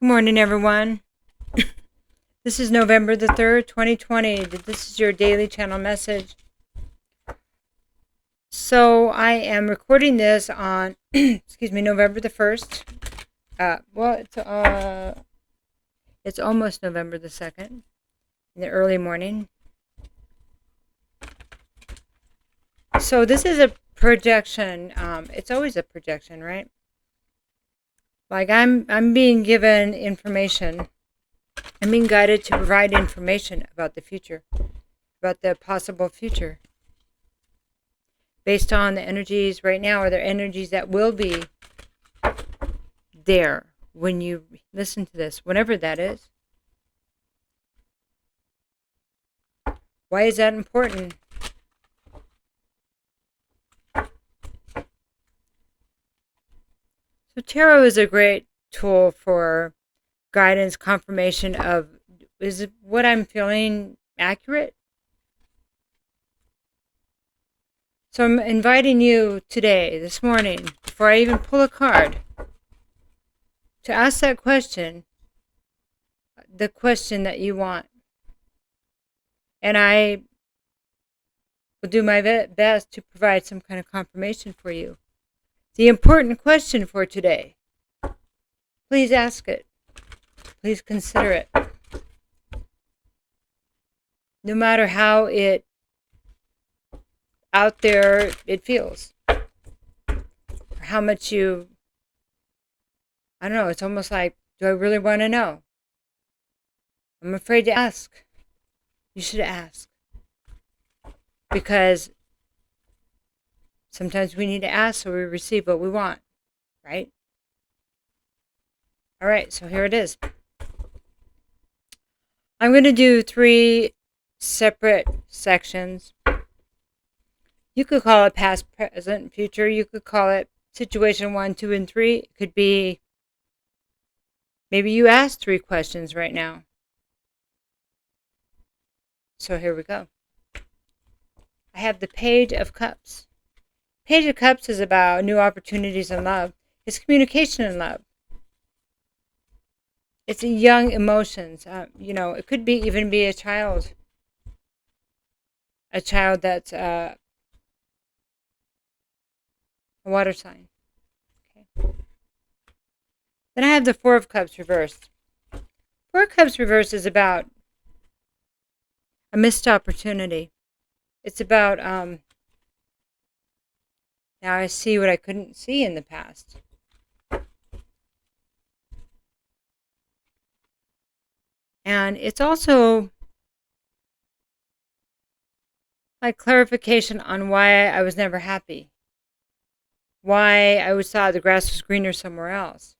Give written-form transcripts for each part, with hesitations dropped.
Good morning, everyone. This is November the 3rd, 2020. This is your daily channel message. So I am recording this on, November the 1st. It's almost November the 2nd in the early morning. So this is a projection. It's always a projection, right? Like I'm being given information. I'm being guided to provide information about the future, about the possible future. Based on the energies right now, or the energies that will be there when you listen to this, whenever that is. Why is that important? So tarot is a great tool for guidance, confirmation of, is what I'm feeling accurate? So I'm inviting you today, this morning, before I even pull a card, to ask that question, the question that you want. And I will do my best to provide some kind of confirmation for you. The important question for today, please ask it. Please consider it. No matter how out there it feels, or how much I don't know, it's almost like, do I really want to know? I'm afraid to ask. You should ask. Because sometimes we need to ask so we receive what we want, right? All right, so here it is. I'm going to do 3 separate sections. You could call it past, present, future. You could call it situation 1, 2, and 3. It could be, maybe you asked 3 questions right now. So here we go. I have the Page of Cups. Page of Cups is about new opportunities in love. It's communication in love. It's young emotions. It could be even be a child. A child that's a water sign. Okay. Then I have the 4 of Cups reversed. 4 of Cups reversed is about a missed opportunity. It's about, now I see what I couldn't see in the past. And it's also like clarification on why I was never happy. Why I always thought the grass was greener somewhere else.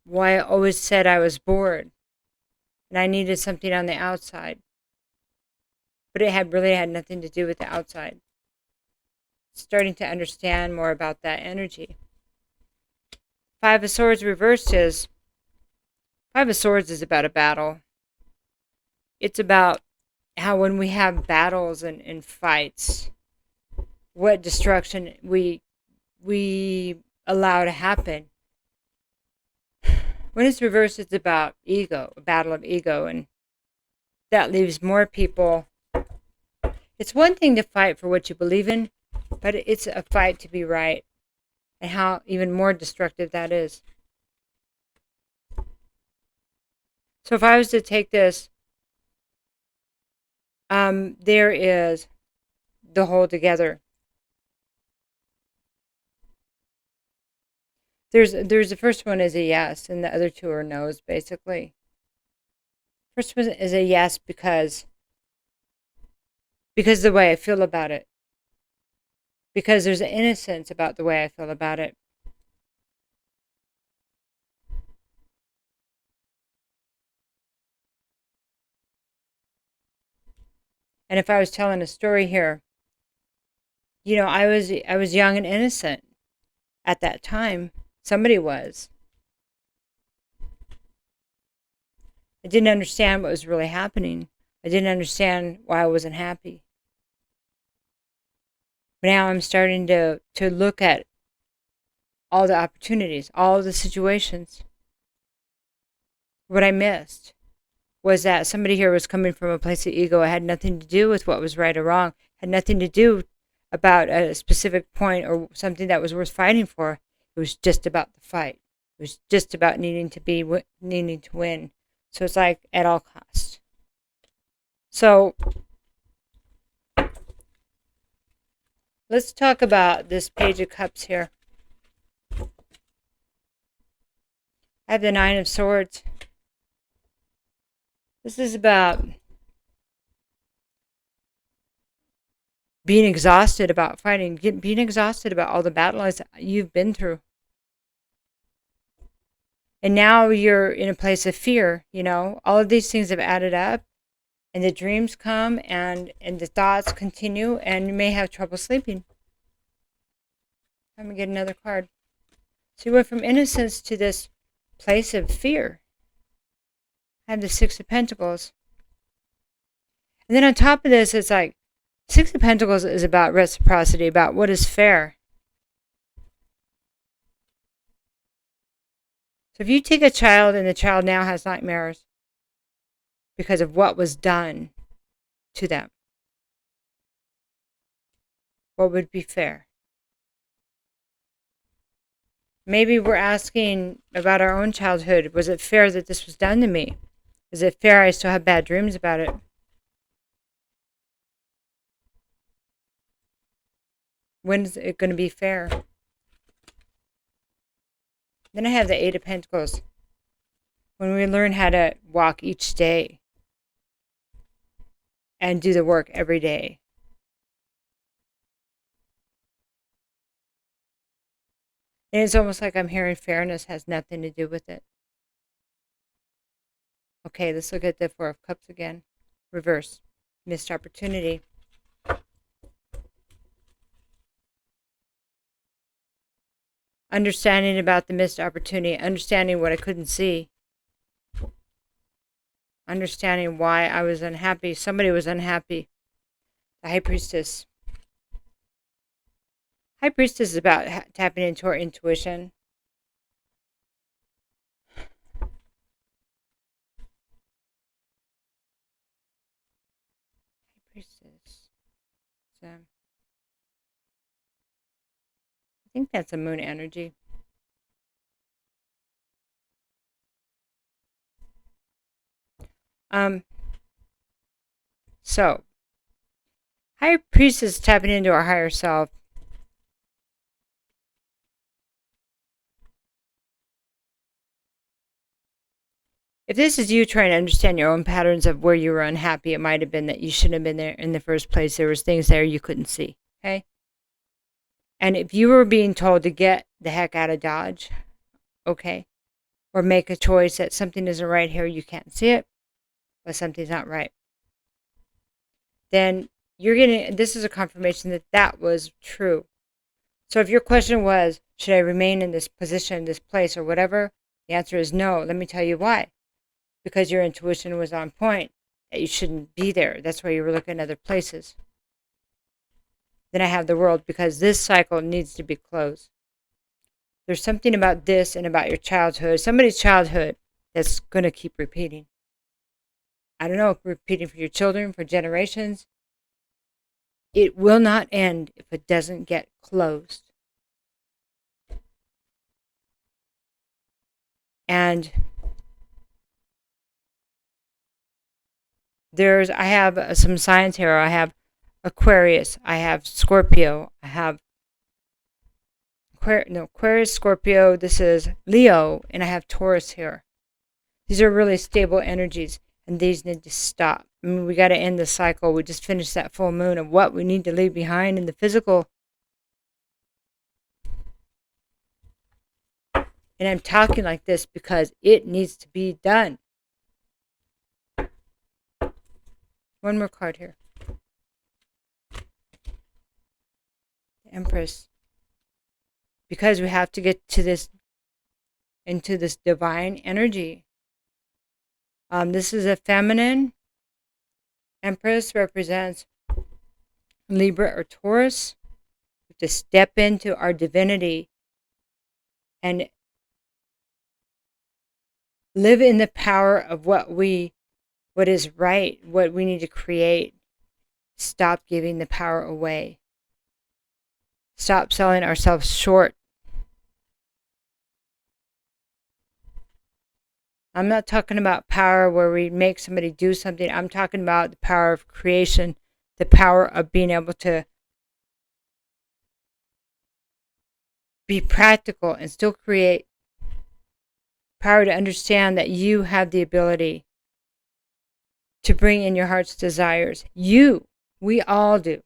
Why I always said I was bored and I needed something on the outside. But it really had nothing to do with the outside. Starting to understand more about that energy. 5 of Swords reversed is, 5 of Swords is about a battle. It's about how when we have battles and fights, what destruction we allow to happen. When it's reversed, it's about ego, a battle of ego, and that leaves more people. It's one thing to fight for what you believe in, but it's a fight to be right, and how even more destructive that is. So if I was to take this, there is the whole together. There's the first one is a yes, and the other 2 are no's, basically. First one is a yes because of the way I feel about it. Because there's an innocence about the way I feel about it. And if I was telling a story here, I was young and innocent at that time. Somebody was. I didn't understand what was really happening. I didn't understand why I wasn't happy. But now I'm starting to look at all the opportunities, all the situations. What I missed was that somebody here was coming from a place of ego. It had nothing to do with what was right or wrong. It had nothing to do about a specific point or something that was worth fighting for. It was just about the fight. It was just about needing to win. So it's like at all costs. So let's talk about this Page of Cups here. I have the Nine of Swords. This is about being exhausted about fighting, being exhausted about all the battles you've been through. And now you're in a place of fear, all of these things have added up, and the dreams come and the thoughts continue, and you may have trouble sleeping. Let me get another card. So you went from innocence to this place of fear. I have the Six of Pentacles. And then on top of this, it's like Six of Pentacles is about reciprocity, about what is fair. So if you take a child and the child now has nightmares because of what was done to them, what would be fair? Maybe we're asking about our own childhood. Was it fair that this was done to me? Is it fair I still have bad dreams about it? When is it going to be fair? Then I have the Eight of Pentacles. When we learn how to walk each day and do the work every day. And it's almost like I'm hearing fairness has nothing to do with it. Okay, let's look at the Four of Cups again. Reverse. Missed opportunity. Understanding about the missed opportunity. Understanding what I couldn't see. Understanding why I was unhappy. Somebody was unhappy. The High Priestess. High Priestess is about tapping into our intuition. High Priestess. So, I think that's a moon energy. So, High Priestess tapping into our higher self. If this is you trying to understand your own patterns of where you were unhappy, it might have been that you shouldn't have been there in the first place. There was things there you couldn't see, okay? And if you were being told to get the heck out of Dodge, okay, or make a choice that something isn't right here, you can't see it, but something's not right, then you're getting, this is a confirmation that that was true. So if your question was, should I remain in this position, this place, or whatever, the answer is no. Let me tell you why. Because your intuition was on point, that you shouldn't be there. That's why you were looking at other places. Then I have the World, because this cycle needs to be closed. There's something about this and about your childhood, somebody's childhood, that's going to keep repeating. I don't know, repeating for your children, for generations. It will not end if it doesn't get closed. And I have some signs here. I have Aquarius, I have Scorpio, I have Aquarius, Scorpio, this is Leo, and I have Taurus here. These are really stable energies, and these need to stop. I mean, we got to end the cycle. We just finished that full moon of what we need to leave behind in the physical. And I'm talking like this because it needs to be done. One more card here. The Empress. Because we have to get to this, into this divine energy. This is a feminine. Empress represents Libra or Taurus. to step into our divinity and live in the power of what is right, what we need to create. Stop giving the power away. Stop selling ourselves short. I'm not talking about power where we make somebody do something. I'm talking about the power of creation, the power of being able to be practical and still create. Power to understand that you have the ability to bring in your heart's desires. We all do.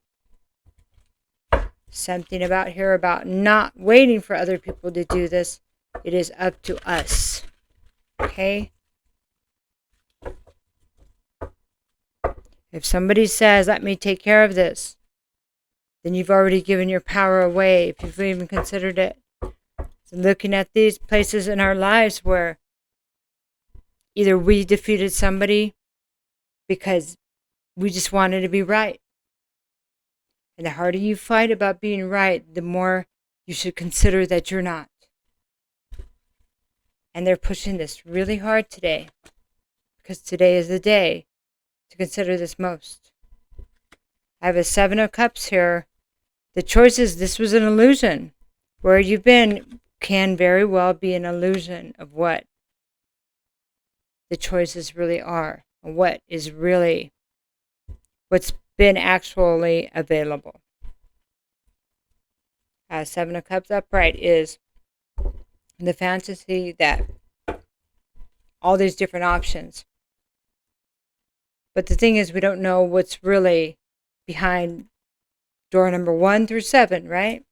Something about here about not waiting for other people to do this. It is up to us. Okay? If somebody says, let me take care of this, then you've already given your power away, if you've even considered it. So looking at these places in our lives where either we defeated somebody because we just wanted to be right. And the harder you fight about being right, the more you should consider that you're not. And they're pushing this really hard today, because today is the day to consider this most. I have a 7 of Cups here. The choices, this was an illusion. Where you've been can very well be an illusion of what the choices really are, and what's been actually available. 7 of Cups upright is the fantasy that all these different options. But the thing is, we don't know what's really behind door number 1 through 7, right?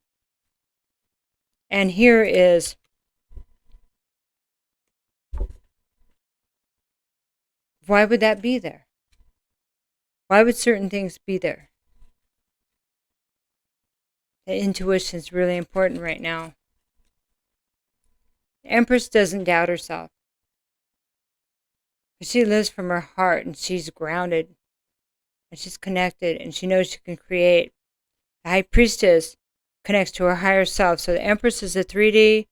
And here is why would that be there? Why would certain things be there? The intuition is really important right now. The Empress doesn't doubt herself. But she lives from her heart, and she's grounded, and she's connected, and she knows she can create. The High Priestess connects to her higher self. So the Empress is the 3D,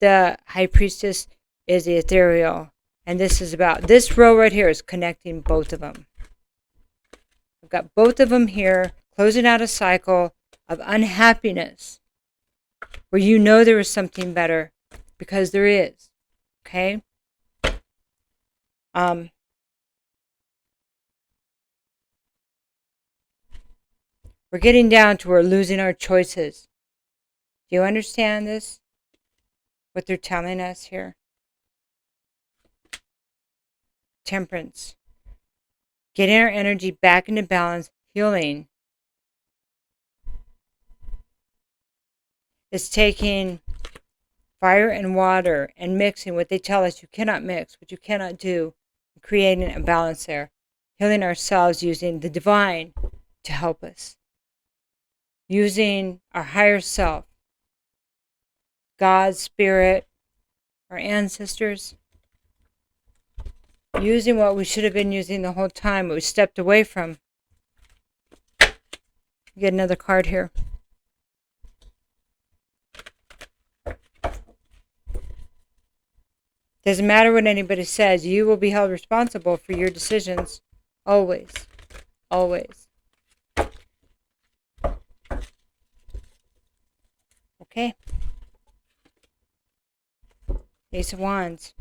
the High Priestess is the ethereal. And this row right here is connecting both of them. I've got both of them here, closing out a cycle of unhappiness, where you know there is something better, because there is. Okay? We're getting down to we're losing our choices. Do you understand this? What they're telling us here? Temperance. Getting our energy back into balance, healing. It's taking fire and water and mixing what they tell us you cannot mix, what you cannot do, creating a balance there. Healing ourselves using the divine to help us. Using our higher self, God, Spirit, our ancestors. Using what we should have been using the whole time, but we stepped away from. Get another card here. Doesn't matter what anybody says, you will be held responsible for your decisions. Always. Always. Okay. Ace of Wands.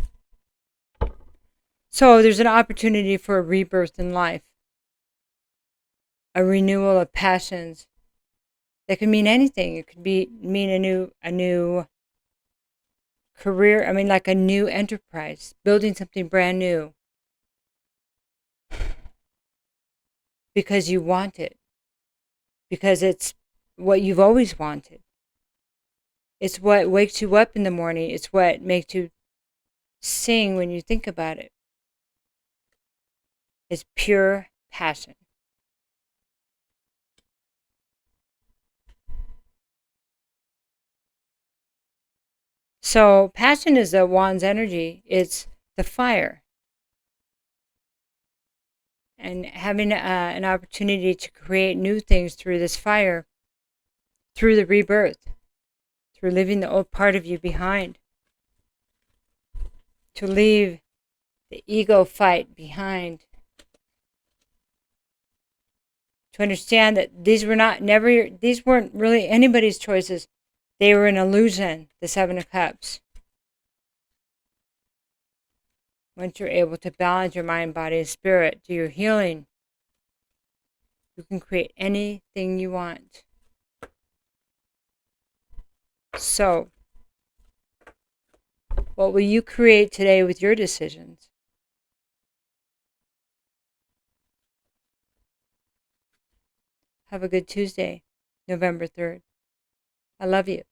So there's an opportunity for a rebirth in life. A renewal of passions. That can mean anything. It could mean a new career. Like a new enterprise. Building something brand new. Because you want it. Because it's what you've always wanted. It's what wakes you up in the morning. It's what makes you sing when you think about it. It's pure passion. So passion is the wand's energy. It's the fire. And having an opportunity to create new things through this fire, through the rebirth, through leaving the old part of you behind, to leave the ego fight behind, to understand that these weren't really anybody's choices. They were an illusion, the Seven of Cups. Once you're able to balance your mind, body, and spirit, do your healing, you can create anything you want. So, what will you create today with your decisions? Have a good Tuesday, November 3rd. I love you.